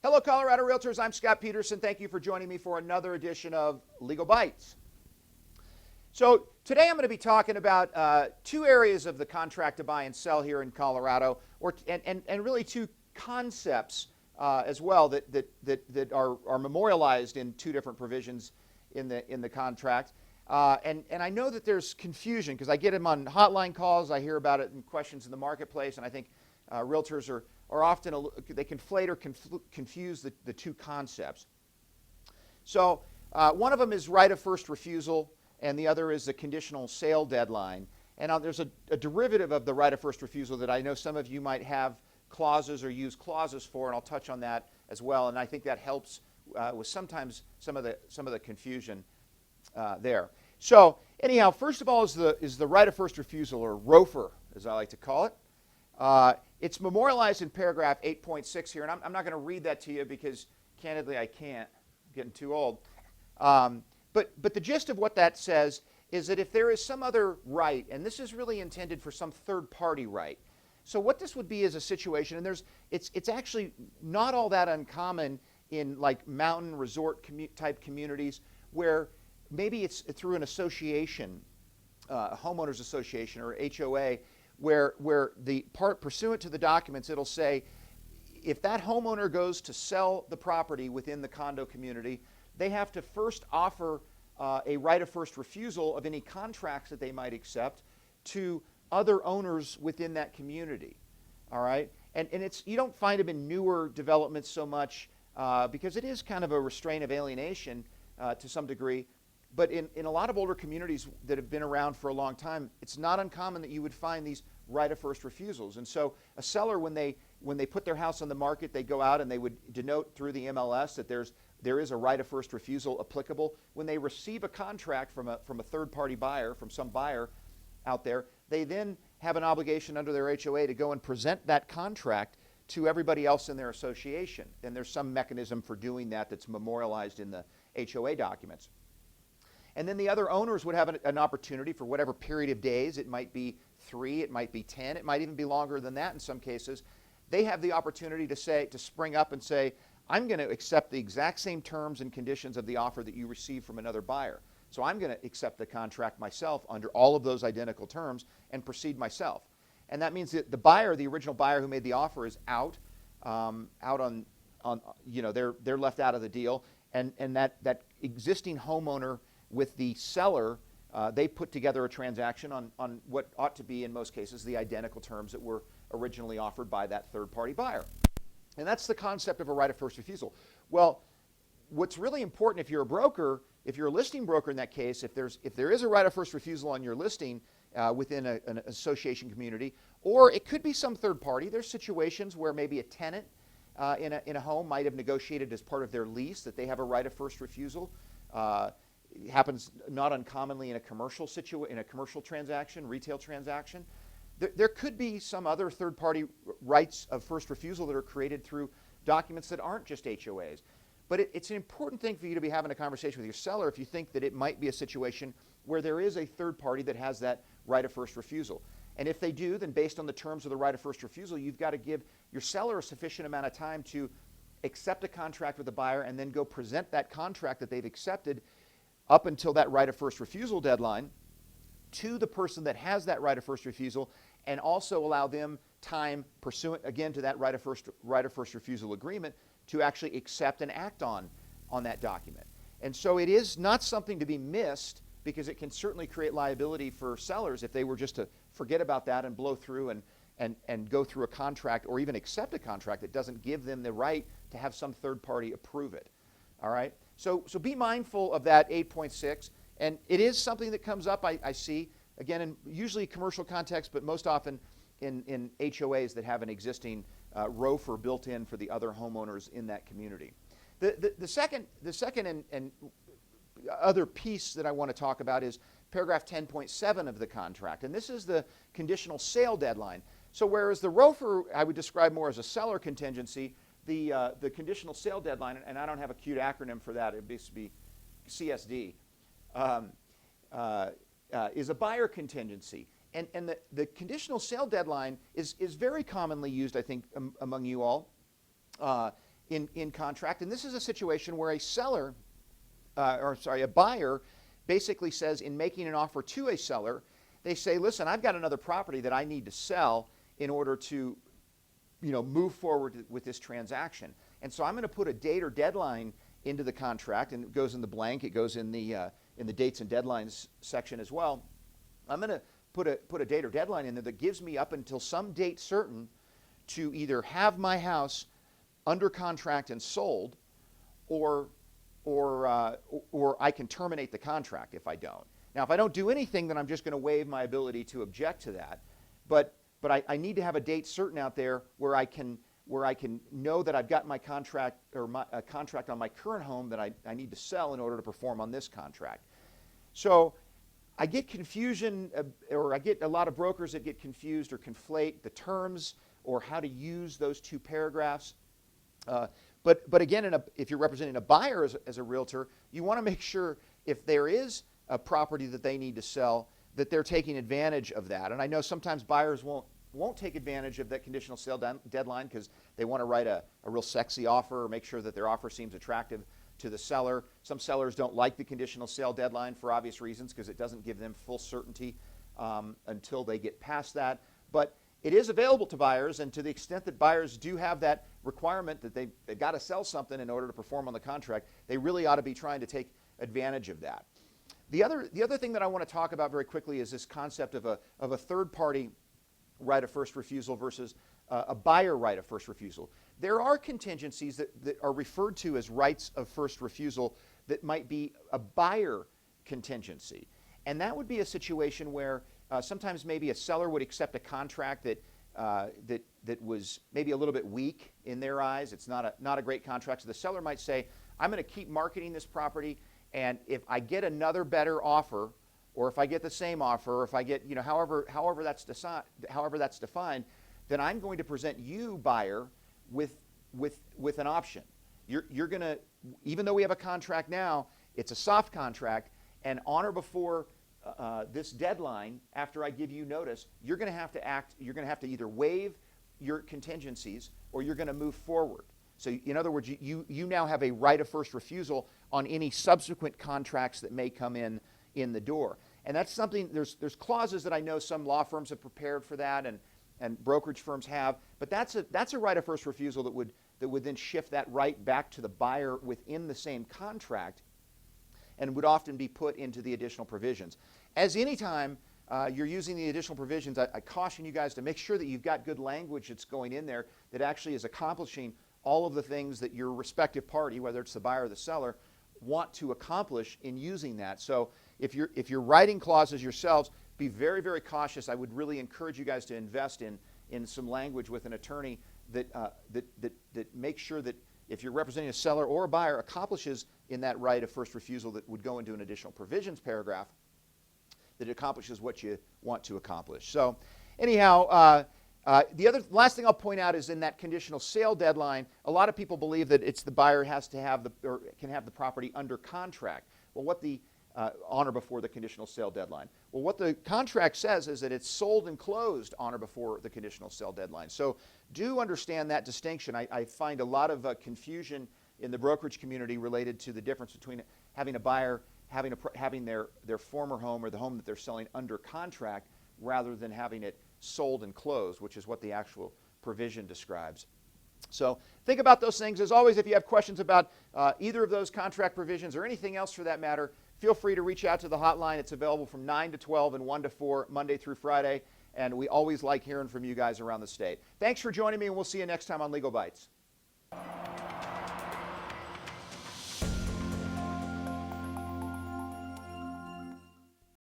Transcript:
Hello, Colorado Realtors. I'm Scott Peterson. Thank you for joining me for another edition of Legal Bites. So today I'm going to be talking about two areas of the contract to buy and sell here in Colorado, and really two concepts as well that are memorialized in two different provisions in the contract. And I know that there's confusion because I get them on hotline calls. I hear about it in questions in the marketplace, and I think realtors are often, they conflate or confuse the two concepts. So one of them is right of first refusal, and the other is the conditional sale deadline. And there's a derivative of the right of first refusal that I know some of you might have clauses or use clauses for, and I'll touch on that as well. And I think that helps with sometimes some of the confusion there. So anyhow, first of all is the right of first refusal, or ROFR, as I like to call it. It's memorialized in paragraph 8.6 here, and I'm not going to read that to you because, candidly, I can't. I'm getting too old. But the gist of what that says is that if there is some other right, and this is really intended for some third-party right. So what this would be is a situation, and it's actually not all that uncommon in like mountain resort type communities where maybe it's through an association, a homeowners association or HOA, where the part pursuant to the documents, it'll say if that homeowner goes to sell the property within the condo community, they have to first offer a right of first refusal of any contracts that they might accept to other owners within that community. All right, and you don't find them in newer developments so much because it is kind of a restraint of alienation to some degree. But in a lot of older communities that have been around for a long time, it's not uncommon that you would find these right of first refusals. And so a seller, when they put their house on the market, they go out and they would denote through the MLS that there is a right of first refusal applicable. When they receive a contract from a third-party buyer, from some buyer out there, they then have an obligation under their HOA to go and present that contract to everybody else in their association. And there's some mechanism for doing that that's memorialized in the HOA documents. And then the other owners would have an opportunity for whatever period of days. It might be 3, it might be 10, it might even be longer than that in some cases. They have the opportunity to spring up and say, I'm going to accept the exact same terms and conditions of the offer that you received from another buyer. So I'm going to accept the contract myself under all of those identical terms and proceed myself. And that means that the buyer, the original buyer who made the offer, is out on they're left out of the deal, and that existing homeowner with the seller, they put together a transaction on what ought to be, in most cases, the identical terms that were originally offered by that third-party buyer. And that's the concept of a right of first refusal. Well, what's really important if you're a broker, if you're a listing broker in that case, if there is a right of first refusal on your listing within an association community, or it could be some third party. There's situations where maybe a tenant in a home might have negotiated as part of their lease that they have a right of first refusal. It happens not uncommonly in a commercial transaction, retail transaction. There could be some other third-party rights of first refusal that are created through documents that aren't just HOAs. But it's an important thing for you to be having a conversation with your seller if you think that it might be a situation where there is a third party that has that right of first refusal. And if they do, then based on the terms of the right of first refusal, you've got to give your seller a sufficient amount of time to accept a contract with the buyer and then go present that contract that they've accepted up until that right of first refusal deadline to the person that has that right of first refusal, and also allow them time pursuant again to that right of first refusal agreement to actually accept and act on that document. And so it is not something to be missed, because it can certainly create liability for sellers if they were just to forget about that and blow through and go through a contract or even accept a contract that doesn't give them the right to have some third party approve it. All right? So be mindful of that 8.6, and it is something that comes up, I see, again, in usually commercial context, but most often in HOAs that have an existing ROFR built in for the other homeowners in that community. The second and other piece that I want to talk about is paragraph 10.7 of the contract, and this is the conditional sale deadline. So whereas the ROFR I would describe more as a seller contingency, the conditional sale deadline, and I don't have a cute acronym for that, it would be CSD, is a buyer contingency. And the conditional sale deadline is very commonly used, I think, among you all in contract. And this is a situation where a buyer basically says, in making an offer to a seller, they say, listen, I've got another property that I need to sell in order to move forward with this transaction. And so I'm going to put a date or deadline into the contract, and it goes in the blank. It goes in the dates and deadlines section as well. I'm going to put a date or deadline in there that gives me up until some date certain to either have my house under contract and sold, or I can terminate the contract if I don't. Now, if I don't do anything, then I'm just going to waive my ability to object to that. But I need to have a date certain out there where I can know that I've got my contract or a contract on my current home that I need to sell in order to perform on this contract. So I get confusion, or I get a lot of brokers that get confused or conflate the terms or how to use those two paragraphs. But again, if you're representing a buyer as a realtor, you want to make sure if there is a property that they need to sell, that they're taking advantage of that. And I know sometimes buyers won't take advantage of that conditional sale deadline because they want to write a real sexy offer or make sure that their offer seems attractive to the seller. Some sellers don't like the conditional sale deadline for obvious reasons because it doesn't give them full certainty until they get past that. But it is available to buyers, and to the extent that buyers do have that requirement that they've got to sell something in order to perform on the contract, they really ought to be trying to take advantage of that. The other thing that I want to talk about very quickly is this concept of a third-party right of first refusal versus a buyer right of first refusal. There are contingencies that are referred to as rights of first refusal that might be a buyer contingency. And that would be a situation where sometimes maybe a seller would accept a contract that was maybe a little bit weak in their eyes. It's not a great contract. So the seller might say, I'm going to keep marketing this property, and if I get another better offer, or if I get the same offer, or if I get, however that's defined, then I'm going to present you, buyer, with an option. You're going to, even though we have a contract now, it's a soft contract, and on or before this deadline, after I give you notice, you're going to have to either waive your contingencies or you're going to move forward. So in other words, you now have a right of first refusal on any subsequent contracts that may come in the door. And that's something, there's clauses that I know some law firms have prepared for that, and brokerage firms have, but that's a right of first refusal that would then shift that right back to the buyer within the same contract, and would often be put into the additional provisions. As any time you're using the additional provisions, I caution you guys to make sure that you've got good language that's going in there that actually is accomplishing all of the things that your respective party, whether it's the buyer or the seller, want to accomplish in using that. So if you're writing clauses yourselves, be very, very cautious. I would really encourage you guys to invest in some language with an attorney that makes sure that if you're representing a seller or a buyer, accomplishes in that right of first refusal that would go into an additional provisions paragraph, that accomplishes what you want to accomplish. So anyhow, the last thing I'll point out is in that conditional sale deadline, a lot of people believe that it's the buyer has to have or can have the property under contract. Well, what the on or before the conditional sale deadline. Well, what the contract says is that it's sold and closed on or before the conditional sale deadline. So do understand that distinction. I find a lot of confusion in the brokerage community related to the difference between having a buyer having their former home or the home that they're selling under contract rather than having it sold and closed, which is what the actual provision describes. So think about those things. As always, if you have questions about either of those contract provisions or anything else for that matter, feel free to reach out to the hotline. It's available from 9 to 12 and 1 to 4, Monday through Friday. And we always like hearing from you guys around the state. Thanks for joining me, and we'll see you next time on Legal Bites.